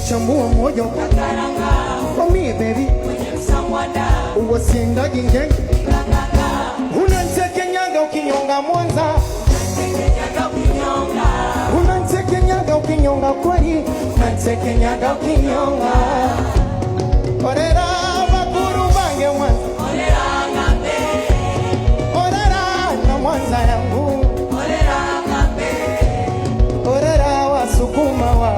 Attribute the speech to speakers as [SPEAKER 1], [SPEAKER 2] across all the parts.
[SPEAKER 1] chambua moyo
[SPEAKER 2] kakaranga
[SPEAKER 1] for me baby
[SPEAKER 2] kwenye msamwada
[SPEAKER 1] uwasinda jingenge unanitekenyaga ukinyonga Mwanza
[SPEAKER 2] unanitekenyaga ukinyonga
[SPEAKER 1] unanitekenyaga ukinyonga kweli unanitekenyaga ukinyonga orera bakuru bange Mwanza
[SPEAKER 2] orera ngambe
[SPEAKER 1] orera na Mwanza yangu
[SPEAKER 2] orera ngambe
[SPEAKER 1] orera wasukuma wa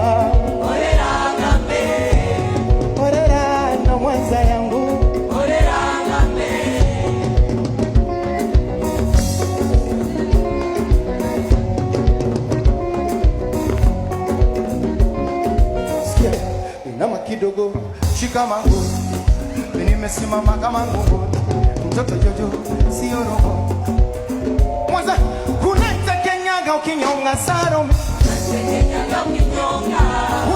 [SPEAKER 2] orera ngambe
[SPEAKER 1] orera na Mwanza yangu
[SPEAKER 2] orera ngambe
[SPEAKER 1] sikia inama kidogo shika mangu nimesimama kama nguvu mtoto jojo sio roho Mwanza unanitekenyaga ukinyonga Salome
[SPEAKER 2] unanitekenyaga ukinyonga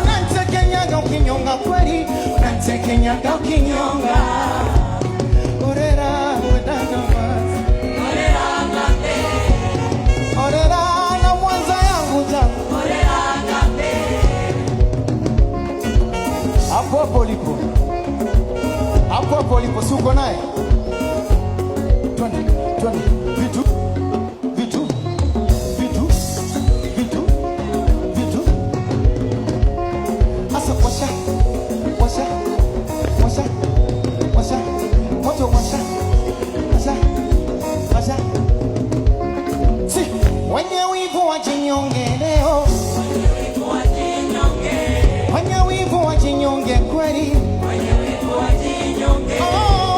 [SPEAKER 1] unanitekenyaga ukinyonga kweli unanitekenyaga ukinyonga orera wedana Mwanza
[SPEAKER 2] orera ngambe
[SPEAKER 1] orera na Mwanza yangu jangu
[SPEAKER 2] orera ngambe
[SPEAKER 1] hapo hapo lipo si uko naye twende vitu asa washa moto washa si wenye wivu wajinyonge leo
[SPEAKER 2] wenye wivu wajinyonge
[SPEAKER 1] wenye wivu wajinyonge kweli
[SPEAKER 2] wenye wivu wajinyonge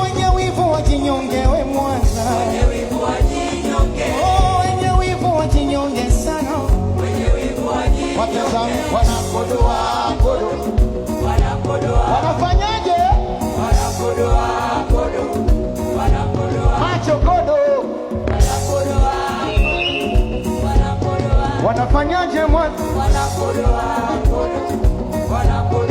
[SPEAKER 1] wenye wivu wajinyonge we Mwanza
[SPEAKER 2] wenye wivu wajinyonge
[SPEAKER 1] wenye wivu wajinyonge sana
[SPEAKER 2] wenye wivu wajinyonge
[SPEAKER 1] watazame wanakodoa kodo
[SPEAKER 2] wanakodoa
[SPEAKER 1] wanafanyaje
[SPEAKER 2] wanakodoa kodo wanakodoa
[SPEAKER 1] macho kodo
[SPEAKER 2] wanakodoa wanakodoa
[SPEAKER 1] wanafanyaje Mwanza
[SPEAKER 2] wanakodoa kodo wanakodoa